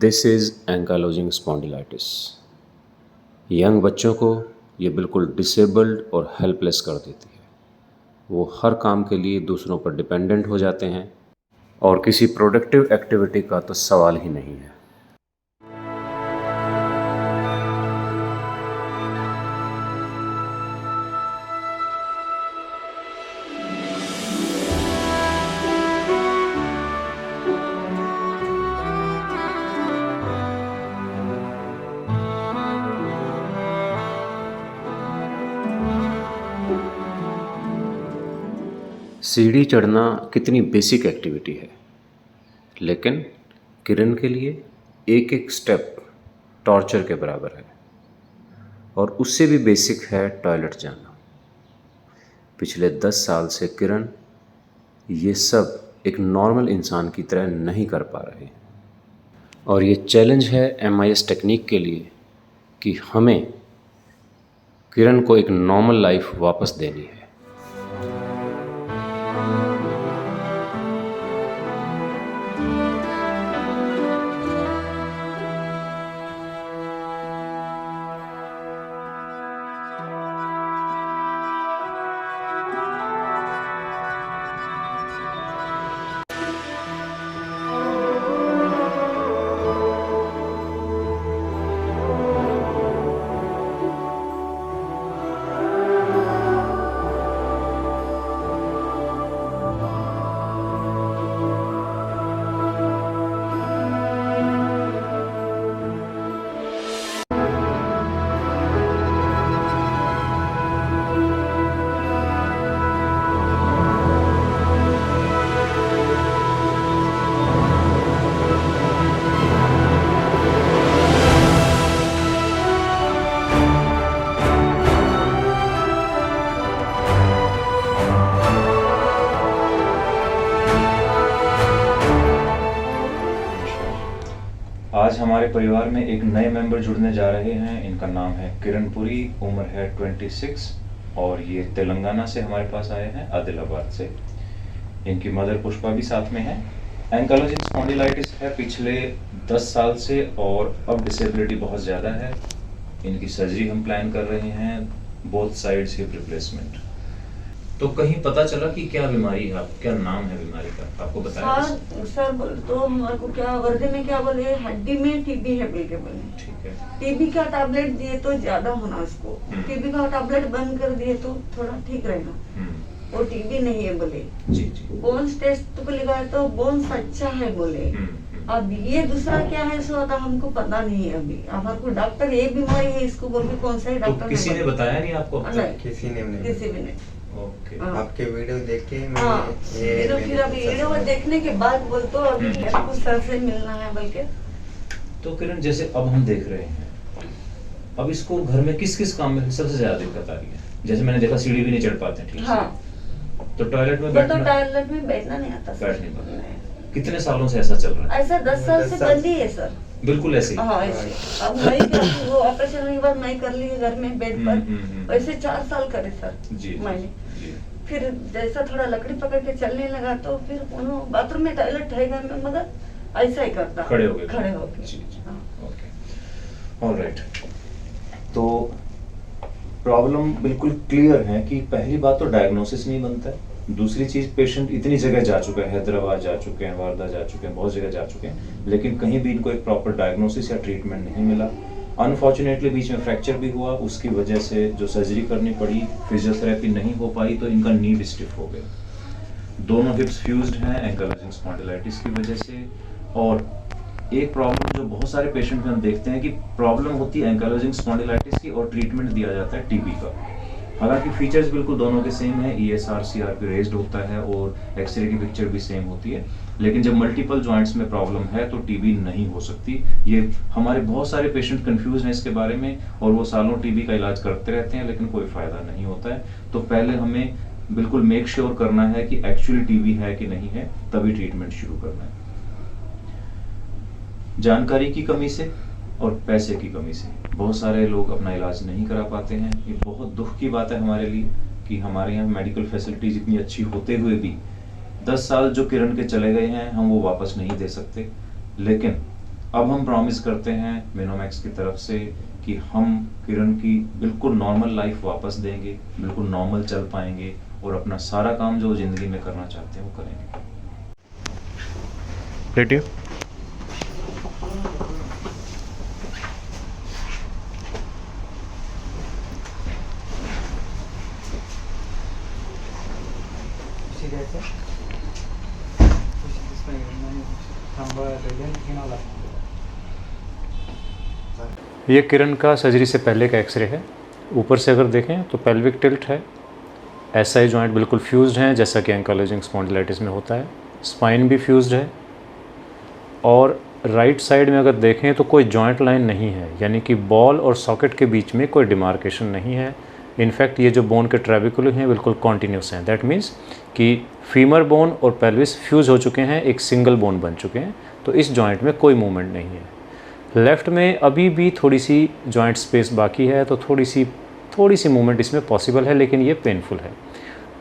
This is ankylosing spondylitis. Young बच्चों को ये बिल्कुल डिसेबल्ड और हेल्पलेस कर देती है। वो हर काम के लिए दूसरों पर डिपेंडेंट हो जाते हैं और किसी प्रोडक्टिव एक्टिविटी का तो सवाल ही नहीं है। सीढ़ी चढ़ना कितनी बेसिक एक्टिविटी है, लेकिन किरण के लिए एक एक स्टेप टॉर्चर के बराबर है। और उससे भी बेसिक है टॉयलेट जाना। पिछले 10 साल से किरण ये सब एक नॉर्मल इंसान की तरह नहीं कर पा रहे हैं। और ये चैलेंज है MIS टेक्निक के लिए कि हमें किरण को एक नॉर्मल लाइफ वापस देनी है। आज हमारे परिवार में एक नए मेंबर जुड़ने जा रहे हैं। इनका नाम है किरण पुरी, उम्र है 26 और ये तेलंगाना से हमारे पास आए हैं, आदिलाबाद से। इनकी मदर पुष्पा भी साथ में है। एंकालोजिंग स्पॉन्डिलाइटिस है पिछले 10 साल से और अब डिसेबिलिटी बहुत ज़्यादा है। इनकी सर्जरी हम प्लान कर रहे हैं, बोथ साइड्स हिप रिप्लेसमेंट। तो कहीं पता चला कि क्या बीमारी है, क्या नाम है बीमारी का, आपको बताया? हाँ सर, तो हमारे को क्या वर्दी में क्या बोले, हड्डी में टीबी है बोल के बोले। ठीक है। टीबी का टैबलेट दिए तो ज्यादा होना उसको, टीबी का टैबलेट बंद कर दिए तो थोड़ा ठीक रहेगा। वो टीबी नहीं है बोले। जी जी। बोन्स टेस्ट को लगाया तो बोन्स अच्छा है बोले। अब ये दूसरा क्या है सो आता हमको पता नहीं है। अभी हमारे को डॉक्टर ये बीमारी है इसको बोल के कौन सा ही डॉक्टर किसी ने बताया नहीं आपको? किसी ने किसी भी नहीं। ओके। आपके वीडियो देख के फिर अभी वीडियो देखने के बाद बोल तो अभी मेरे को सर से मिलना है बोल के। तो किरण, जैसे अब हम देख रहे हैं, अब इसको घर में किस किस काम में सबसे ज्यादा दिक्कत आ रही है? जैसे मैंने देखा सीढ़ी भी नहीं चढ़ पाते ठीक हाँ। तो टॉयलेट में तो टॉयलेट में बैठना नहीं आता बैठ नहीं पाता। कितने सालों से ऐसा चल रहा है? ऐसा 10 साल से बंद ही है सर। बिल्कुल ऐसे हाँ ऐसे। अब मैं क्या वो ऑपरेशन के बाद मैं कर ली घर में बेड पर। वैसे 4 साल करे सर जी मैंने। जी। फिर जैसा थोड़ा लकड़ी पकड़ के चलने लगा तो फिर बाथरूम में टॉयलेट है घर में, मगर ऐसा ही करता खड़े हो गए। खड़े हो गए। जी जी। हाँ। Okay, alright. तो प्रॉब्लम बिल्कुल क्लियर है कि पहली बात तो डायग्नोसिस नहीं बनता है। दूसरी चीज, पेशेंट इतनी जगह जा चुके हैं, हैदराबाद जा चुके हैं, वारदा जा चुके हैं, बहुत जगह जा चुके हैं, लेकिन कहीं भी इनको एक प्रॉपर डायग्नोसिस या ट्रीटमेंट नहीं मिला। अनफॉर्चुनेटली बीच में फ्रैक्चर भी हुआ, उसकी वजह से जो सर्जरी करनी पड़ी, फिजियोथेरेपी नहीं हो पाई तो इनका नी भी स्टिफ हो गया। दोनों हिप्स फ्यूज्ड हैं एंकालोजिंग स्पॉन्डिलाइटिस की वजह से। और एक प्रॉब्लम जो बहुत सारे पेशेंट में हम देखते हैं कि प्रॉब्लम होती है एंकालोजिंग स्पॉन्डिलाइटिस की और ट्रीटमेंट दिया जाता है टीबी का। हालांकि फीचर्स बिल्कुल दोनों के सेम है, ESR CRP रेज्ड होता है और एक्सरे की पिक्चर भी सेम होती है, लेकिन जब मल्टीपल जॉइंट्स में प्रॉब्लम है तो टीबी नहीं हो सकती। ये हमारे बहुत सारे पेशेंट कंफ्यूज हैं इसके बारे में और वो सालों टीबी का इलाज करते रहते हैं लेकिन कोई फायदा नहीं होता है। तो पहले हमें बिल्कुल मेक श्योर करना है कि एक्चुअली टीबी है कि नहीं है, तभी ट्रीटमेंट शुरू करना है। जानकारी की कमी से और पैसे की कमी से बहुत सारे लोग अपना इलाज नहीं करा पाते हैं। ये बहुत दुख की बात है हमारे लिए कि हमारे यहाँ मेडिकल फैसिलिटीज इतनी अच्छी होते हुए भी 10 साल जो किरण के चले गए हैं हम वो वापस नहीं दे सकते। लेकिन अब हम प्रॉमिस करते हैं मिनोमैक्स की तरफ से कि हम किरण की बिल्कुल नॉर्मल लाइफ वापस देंगे, बिल्कुल नॉर्मल चल पाएंगे और अपना सारा काम जो ज़िंदगी में करना चाहते हैं वो करेंगे। लेटिए। ये किरण का सर्जरी से पहले का एक्सरे है। ऊपर से अगर देखें तो पेल्विक टिल्ट है, एसआई जॉइंट बिल्कुल फ्यूज्ड हैं जैसा कि एंकाइलोजिंग स्पॉन्डिलाइटिस में होता है, स्पाइन भी फ्यूज्ड है और राइट साइड में अगर देखें तो कोई जॉइंट लाइन नहीं है, यानी कि बॉल और सॉकेट के बीच में कोई डिमार्केशन नहीं है। इनफैक्ट ये जो बोन के ट्रेबिकुलम हैं बिल्कुल कॉन्टीन्यूस हैं। दैट मीन्स कि फीमर बोन और पेल्विस फ्यूज़ हो चुके हैं, एक सिंगल बोन बन चुके हैं, तो इस जॉइंट में कोई मूवमेंट नहीं है। लेफ़्ट में अभी भी थोड़ी सी जॉइंट स्पेस बाकी है, तो थोड़ी सी मूवमेंट इसमें पॉसिबल है, लेकिन ये पेनफुल है।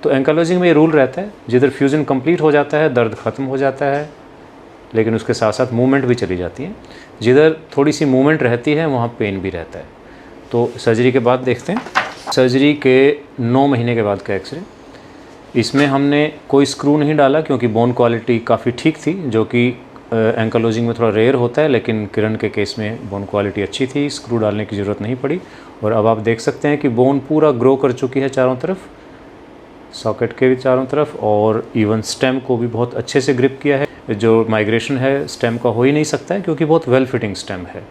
तो एंकाइलोजिंग में ये रूल रहता है, जिधर फ्यूजन कंप्लीट हो जाता है दर्द ख़त्म हो जाता है, लेकिन उसके साथ साथ मूवमेंट भी चली जाती है। जिधर थोड़ी सी मूवमेंट रहती है वहाँ पेन भी रहता है। तो सर्जरी के बाद देखते हैं, सर्जरी के 9 महीने के बाद का एक्सरे। इसमें हमने कोई स्क्रू नहीं डाला क्योंकि बोन क्वालिटी काफ़ी ठीक थी, जो कि एंकाइलोजिंग में थोड़ा रेयर होता है, लेकिन किरण के केस में बोन क्वालिटी अच्छी थी, स्क्रू डालने की ज़रूरत नहीं पड़ी। और अब आप देख सकते हैं कि बोन पूरा ग्रो कर चुकी है चारों तरफ, सॉकेट के भी चारों तरफ, और इवन स्टेम को भी बहुत अच्छे से ग्रिप किया है। जो माइग्रेशन है स्टेम का हो ही नहीं सकता है क्योंकि बहुत वेल फिटिंग स्टेम है।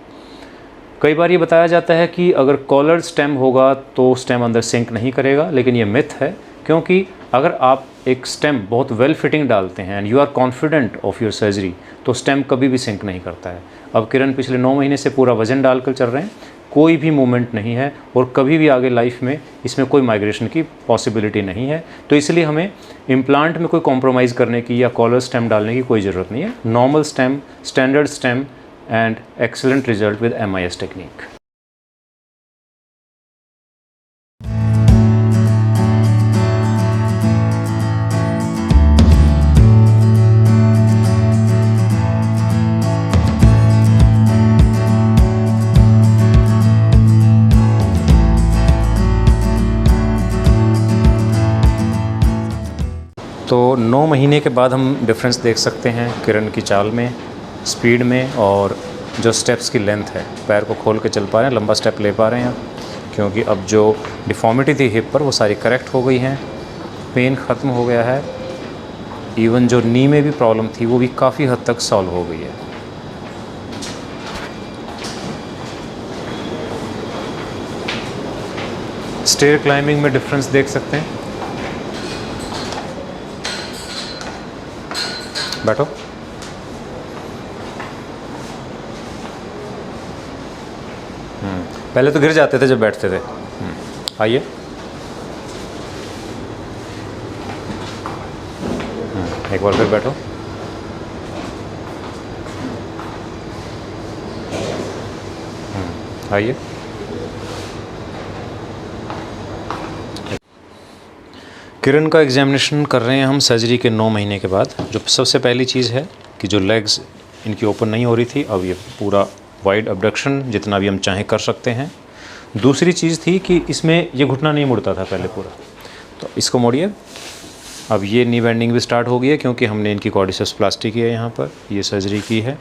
कई बार ये बताया जाता है कि अगर कॉलर्ड स्टेम होगा तो स्टेम अंदर सिंक नहीं करेगा, लेकिन ये मिथ है, क्योंकि अगर आप एक स्टेम बहुत वेल फिटिंग डालते हैं and you are confident of your surgery, तो स्टेम कभी भी सिंक नहीं करता है। अब किरण पिछले 9 महीने से पूरा वजन डालकर चल रहे हैं, कोई भी मूवमेंट नहीं है और कभी भी आगे लाइफ में इसमें कोई माइग्रेशन की पॉसिबिलिटी नहीं है। तो इसलिए हमें इम्प्लांट में कोई कॉम्प्रोमाइज़ करने की या कॉलर स्टेम डालने की कोई ज़रूरत नहीं है। Normal stem, standard stem and excellent result with MIS technique. तो 9 महीने के बाद हम डिफरेंस देख सकते हैं किरण की चाल में, स्पीड में, और जो स्टेप्स की लेंथ है। पैर को खोल के चल पा रहे हैं, लंबा स्टेप ले पा रहे हैं, क्योंकि अब जो डिफॉर्मिटी थी हिप पर वो सारी करेक्ट हो गई हैं, पेन ख़त्म हो गया है। इवन जो नी में भी प्रॉब्लम थी वो भी काफ़ी हद तक सॉल्व हो गई है। स्टेयर क्लाइंबिंग में डिफरेंस देख सकते हैं। बैठो। पहले तो गिर जाते थे जब बैठते थे। आइए। एक बार फिर बैठो। आइए। किरण का एग्जामिनेशन कर रहे हैं हम सर्जरी के 9 महीने के बाद। जो सबसे पहली चीज़ है कि जो लेग्स इनकी ओपन नहीं हो रही थी, अब ये पूरा वाइड अबडक्शन जितना भी हम चाहें कर सकते हैं। दूसरी चीज़ थी कि इसमें ये घुटना नहीं मुड़ता था पहले पूरा, तो इसको मोड़िए। अब ये नी बेंडिंग भी स्टार्ट हो गई है क्योंकि हमने इनकी क्वाड्रिसेप्स प्लास्टी की है, यहाँ पर ये सर्जरी की है।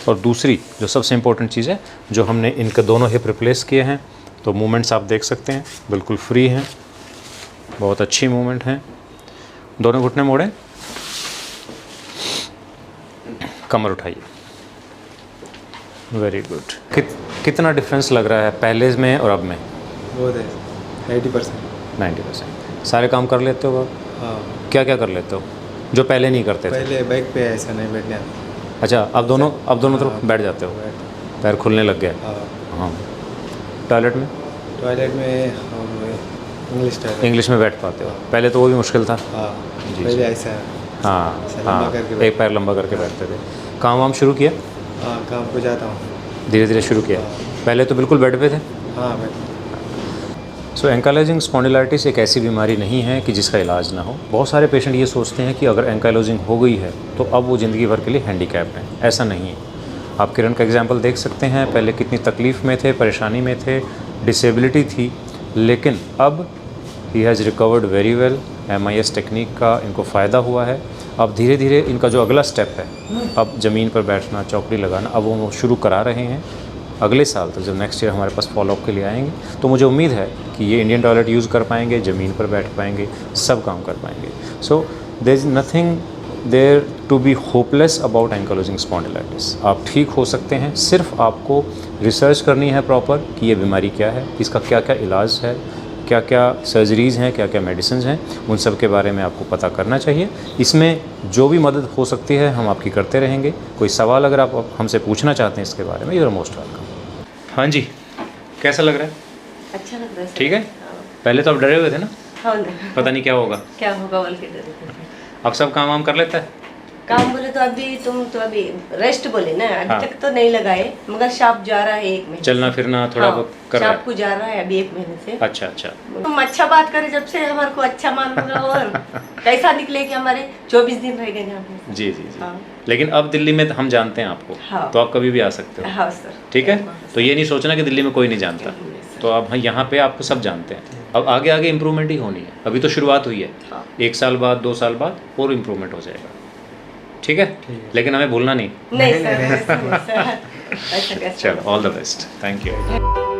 और दूसरी जो सबसे इम्पोर्टेंट चीज़ है, जो हमने इनके दोनों हिप रिप्लेस किए हैं, तो मूवमेंट्स आप देख सकते हैं बिल्कुल फ्री हैं, बहुत अच्छी मूवमेंट है। दोनों घुटने मोड़ें, कमर उठाइए, वेरी गुड। कितना डिफरेंस लग रहा है पहले में और अब में? बहुत है, 90%। 90%। सारे काम कर लेते हो आप? हाँ। क्या क्या कर लेते हो जो पहले नहीं करते थे? पहले बाइक पे ऐसा नहीं बैठने आता। अच्छा, अब दोनों तरफ बैठ जाते हो, पैर खुलने लग गए। हाँ। हाँ। टॉयलेट में? टॉयलेट में इंग्लिश टॉयलेट। इंग्लिश में बैठ पाते हो? पहले तो वो भी मुश्किल था। हाँ, जी, पहले जी। ऐसा। हाँ ऐसा लंबा हाँ, करके एक पैर लंबा करके बैठते थे। काम वाम शुरू किया? हाँ, काम को जाता हूँ। धीरे धीरे शुरू किया? पहले तो बिल्कुल बेड पे थे? हाँ, बैठ। सो एंकाइलोजिंग स्पॉन्डिलाइटिस एक ऐसी बीमारी नहीं है कि जिसका इलाज ना हो। बहुत सारे पेशेंट ये सोचते हैं कि अगर एंकाइलोजिंग हो गई है तो अब वो ज़िंदगी भर के लिए हैंडीकैप्ड हैं। ऐसा नहीं है। आप किरण का एग्जाम्पल देख सकते हैं, पहले कितनी तकलीफ़ में थे, परेशानी में थे, डिसेबिलिटी थी, लेकिन अब he has recovered very well. MIS technique का इनको फ़ायदा हुआ है। अब धीरे धीरे इनका जो अगला स्टेप है, अब ज़मीन पर बैठना, चौकड़ी लगाना, अब वो शुरू करा रहे हैं। अगले साल तो जब नेक्स्ट ईयर हमारे पास फॉलोअप के लिए आएंगे तो मुझे उम्मीद है कि ये इंडियन टॉयलेट यूज़ कर पाएंगे, ज़मीन पर बैठ पाएंगे, सब काम कर पाएंगे। So there is nothing there to be hopeless about ankylosing spondylitis. आप ठीक हो सकते हैं, सिर्फ आपको रिसर्च करनी है प्रॉपर कि ये बीमारी क्या है, इसका क्या क्या इलाज है, क्या क्या सर्जरीज़ हैं, क्या क्या मेडिसिन हैं, उन सब के बारे में आपको पता करना चाहिए। इसमें जो भी मदद हो सकती है हम आपकी करते रहेंगे। कोई सवाल अगर आप हमसे पूछना चाहते हैं इसके बारे में, यू आर मोस्ट वेलकम। हाँ जी, कैसा लग रहा है? अच्छा लग रहा है। ठीक है। पहले तो आप डरे हुए थे ना, हाँ, पता नहीं क्या होगा। क्या होगा बोल के डर रहे थे। अब सब काम वाम कर लेता है? काम बोले तो अभी तुम तो अभी रेस्ट बोले ना, अभी हाँ। तक तो नहीं लगाए, मगर शाप जा रहा है 1 महीने। चलना फिरना थोड़ा बहुत कर रहा शाप है? को जा रहा है अभी 1 महीने से। अच्छा अच्छा। तुम अच्छा बात करे जब से हमारे को अच्छा मालूंगा और कैसा निकले कि हमारे 24 दिन रह गए यहाँ पे। जी जी जी। हाँ। लेकिन अब दिल्ली में हम जानते हैं आपको, हाँ। तो आप कभी भी आ सकते हो। हाँ सर। ठीक है, तो ये नहीं सोचना कि दिल्ली में कोई नहीं जानता, तो अब यहाँ पे आपको सब जानते हैं। अब आगे आगे इम्प्रूवमेंट ही होनी है, अभी तो शुरुआत हुई है। हाँ। 1 साल बाद 2 साल बाद और इम्प्रूवमेंट हो जाएगा। ठीक है, लेकिन हमें भूलना नहीं। नहीं सर, ऐसा कैसे? चलो, all the best, thank you.